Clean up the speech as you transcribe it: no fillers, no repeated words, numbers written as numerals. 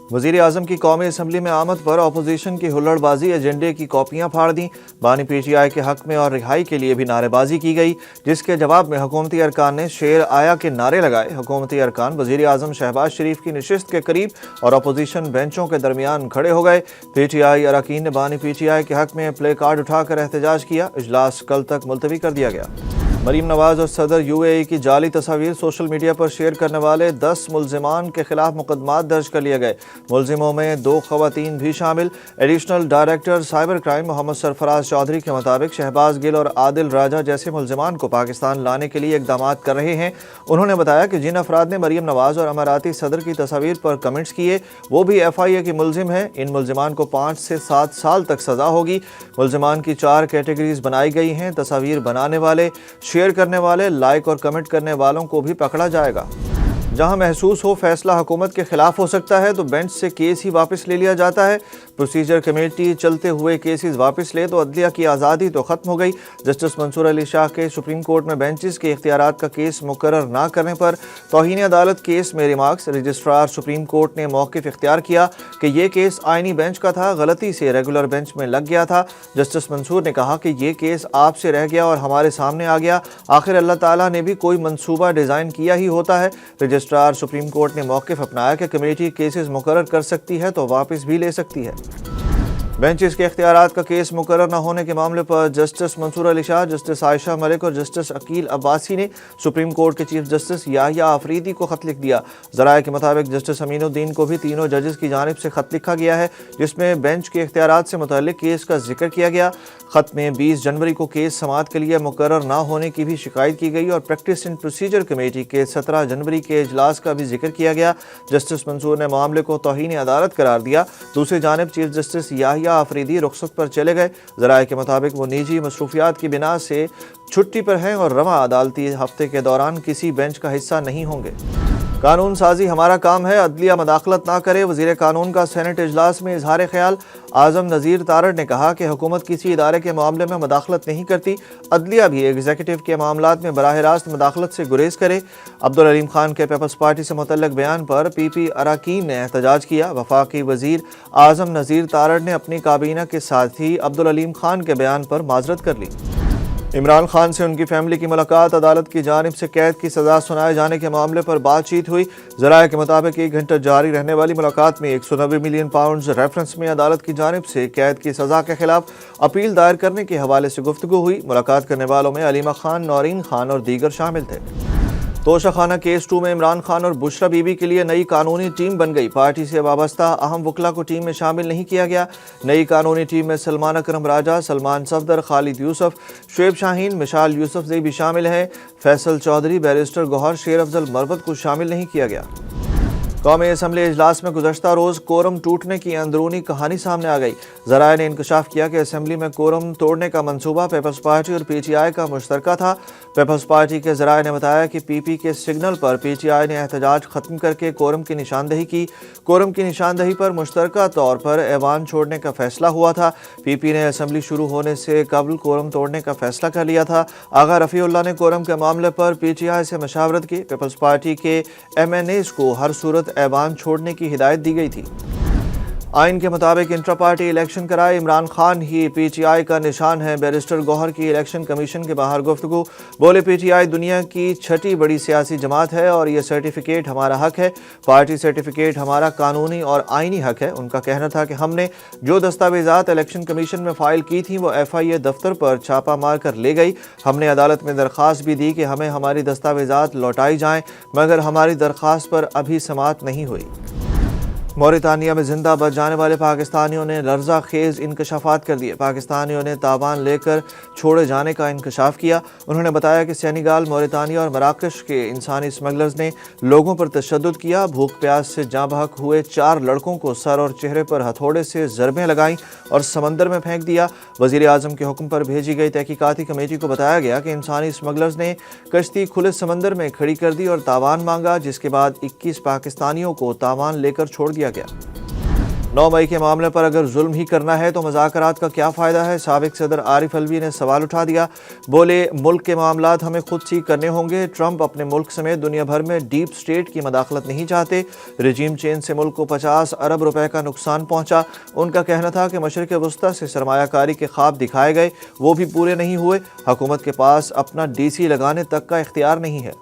वज़ीर आज़म की कौमी असम्बली में आमद पर अपोजिशन की हुल्लड़बाजी, एजेंडे की कॉपियाँ फाड़ दी। बानी PTI के हक में और रिहाई के लिए भी नारेबाजी की गई, जिसके जवाब में हुकूमती अरकान ने शेर आया के नारे लगाए। हुकूमती अरकान वज़ीर आज़म शहबाज शरीफ की नशिस्त के करीब और अपोजिशन बेंचों के दरमियान खड़े हो गए। PTI अरकान ने बानी PTI के हक में प्ले कार्ड उठाकर एहतजाज किया। इजलास कल तक मुलतवी कर दिया गया। मरीम नवाज और सदर UAE की जाली तस्वीर सोशल मीडिया पर शेयर करने वाले 10 मुल्जिमान के खिलाफ मुकदमात दर्ज कर लिए गए। मुल्जिमों में 2 खवातीन भी शामिल। Additional director cyber crime Mohammad Sarfaraz Chaudhry के मुताबिक शहबाज गिल और आदिल राजा जैसे मुल्जिमान को पाकिस्तान लाने के लिए इकदाम कर रहे हैं। उन्होंने बताया कि जिन अफराद ने मरीम नवाज और अमाराती सदर की तस्वीर पर कमेंट्स किए वो भी FIA की मुल्जिम हैं। इन मुल्जिमान को 5 से 7 साल तक सज़ा होगी। मुल्जिमान की 4 कैटेगरीज बनाई गई हैं। तस्वीर बनाने वाले, शेयर करने वाले, लाइक और कमेंट करने वालों को भी पकड़ा जाएगा। जहां महसूस हो फैसला हुकूमत के खिलाफ हो सकता है तो बेंच से केस ही वापस ले लिया जाता है। प्रोसीजर कमेटी चलते हुए केसेस वापस ले तो अदलिया की आज़ादी तो ख़त्म हो गई। जस्टिस मंसूर अली शाह के सुप्रीम कोर्ट में बेंचेस के इख्तियारात का केस मुकर्रर ना करने पर तौहीन अदालत केस में रिमार्क्स। रजिस्ट्रार सुप्रीम कोर्ट ने मौक़िफ़ इख्तियार किया कि ये केस आइनी बेंच का था, गलती से रेगुलर बेंच में लग गया था। जस्टिस मंसूर ने कहा कि ये केस आपसे रह गया और हमारे सामने आ गया। आखिर अल्लाह ताला ने भी कोई मंसूबा डिज़ाइन किया ही होता है। रजिस्ट्रार सुप्रीम कोर्ट ने मौक़िफ़ अपनाया कि कमेटी केसेस मुकर्रर कर सकती है तो वापस भी ले सकती है। बेंचेस के इख्तियारात का केस मुकर्रर न होने के मामले पर जस्टिस मंसूर अली शाह, जस्टिस आयशा मलिक और जस्टिस अकील अब्बासी ने सुप्रीम कोर्ट के चीफ जस्टिस याहिया आफरीदी को खत लिख दिया। ज़राए के मुताबिक जस्टिस अमीनुद्दीन को भी तीनों जजेस की जानिब से खत लिखा गया है, जिसमें बेंच के इख्तियारात से मुतल्लिक केस का जिक्र किया गया। खत में 20 जनवरी को केस समाअत के लिए मुकर्रर न होने की भी शिकायत की गई और प्रैक्टिस एंड प्रोसीजर कमेटी के 17 जनवरी के इजलास का भी जिक्र किया गया। जस्टिस मंसूर ने मामले को तौहीन अदालत करार दिया। दूसरी जानिब चीफ जस्टिस याहिया आफरीदी रुखसत पर चले गए। ज़राए के मुताबिक वो निजी मसरूफियात की बिना से छुट्टी पर हैं और रवा अदालती हफ्ते के दौरान किसी बेंच का हिस्सा नहीं होंगे। कानून साजी हमारा काम है, अदलिया मदाखलत ना करे। वज़ीर कानून का सेनेट इजलास में इजहार ख्याल। आज़म नज़ीर तारड़ ने कहा कि हुकूमत किसी इदारे के मामले में मदाखलत नहीं करती। अदलिया भी एग्जीक्यूटिव के मामलात में बराह रास्त मदाखलत से गुरेज करे। अब्दुल अलीम खान के पीपल्स पार्टी से मुतल्लिक बयान पर PP अरकान ने एहतजाज किया। वफाकी वज़ीर आज़म नज़ीर तारड़ ने अपनी काबीना के साथ ही अब्दुल अलीम खान के बयान पर माजरत कर ली। इमरान खान से उनकी फैमिली की मुलाकात। अदालत की जानिब से कैद की सज़ा सुनाए जाने के मामले पर बातचीत हुई। ज़राए के मुताबिक 1 घंटा जारी रहने वाली मुलाकात में 190 मिलियन पाउंड रेफरेंस में अदालत की जानिब से कैद की सज़ा के खिलाफ अपील दायर करने के हवाले से गुफ्तगू हुई। मुलाकात करने वालों में अलीमा खान, नौरीन खान और दीगर शामिल थे। तोशाखाना केस 2 में इमरान खान और बुशरा बीबी के लिए नई कानूनी टीम बन गई। पार्टी से वाबस्ता अहम वकला को टीम में शामिल नहीं किया गया। नई कानूनी टीम में सलमान अकरम राजा, सलमान सफदर, खालिद यूसुफ, शुएब शाहीन, मिशाल यूसुफजई भी शामिल हैं। फैसल चौधरी, बैरिस्टर गौहर, शेर अफजल मरवत को शामिल नहीं किया गया। कौमी असम्बली इजलास में गुज़श्ता रोज़ कोरम टूटने की अंदरूनी कहानी सामने आ गई। ज़राए ने इंकशाफ किया कि असम्बली में कोरम तोड़ने का मंसूबा पीपल्स पार्टी और PTI का मुश्तरका था। पीपल्स पार्टी के ज़राए ने बताया कि PP के सिग्नल पर PTI ने एहतजाज ख़त्म करके कोरम की निशानदही की। कोरम की निशानदही पर मुश्तरका तौर पर ऐवान छोड़ने का फैसला हुआ था। PP ने असम्बली शुरू होने से कबल कोरम तोड़ने का फैसला कर लिया था। आगा रफ़ीउल्लाह ने कोरम के मामले पर PTI से मशावरत की। पीपल्स पार्टी के MNAs को हर सूरत ऐवान छोड़ने की हिदायत दी गई थी। आइन के मुताबिक इंट्रा पार्टी इलेक्शन कराए। इमरान खान ही PTI का निशान है। बैरिस्टर गौहर की इलेक्शन कमीशन के बाहर गुफ्तगू। बोले PTI दुनिया की 6ठी बड़ी सियासी जमात है और यह सर्टिफिकेट हमारा हक है। पार्टी सर्टिफिकेट हमारा कानूनी और आइनी हक है। उनका कहना था कि हमने जो दस्तावेजात इलेक्शन कमीशन में फ़ाइल की थी वो FIA दफ्तर पर छापा मार कर ले गई। हमने अदालत में दरख्वास्त भी दी कि हमें हमारी दस्तावेजात लौटाई जाएँ, मगर हमारी दरख्वास्त पर अभी समाअत नहीं हुई। मौरितानिया में जिंदा बच जाने वाले पाकिस्तानियों ने लर्जा खेज इंकशाफात कर दिए। पाकिस्तानियों ने तावान लेकर छोड़े जाने का इंकशाफ किया। उन्होंने बताया कि सेनेगाल, मौरितानिया और मराकश के इंसानी स्मगलर्स ने लोगों पर तशद्दुद किया। भूख प्यास से जाँ बहक हुए 4 लड़कों को सर और चेहरे पर हथौड़े से ज़रबें लगाईं और समंदर में फेंक दिया। वज़ीर आज़म के हुक्म पर भेजी गई तहकीकाती कमेटी को बताया गया कि इंसानी स्मगलर्स ने कश्ती खुले समंदर में खड़ी कर दी और तावान मांगा, जिसके बाद 21 पाकिस्तानियों को तावान लेकर छोड़ दिया गया। 9 मई के मामले पर अगर जुल्म ही करना है तो मुज़ाकरात का क्या फ़ायदा है? साबिक सदर आरिफ अलवी ने सवाल उठा दिया। बोले, मुल्क के मामलात हमें खुद ठीक करने होंगे। ट्रंप अपने मुल्क समेत दुनिया भर में डीप स्टेट की मदाखलत नहीं चाहते। रजीम चेंज से मुल्क को 50 अरब रुपए का नुकसान पहुंचा। उनका कहना था कि मशरिक़ वस्ता से सरमायाकारी के ख्वाब दिखाए गए, वो भी पूरे नहीं हुए। हुकूमत के पास अपना DC लगाने तक का इख्तियार नहीं है।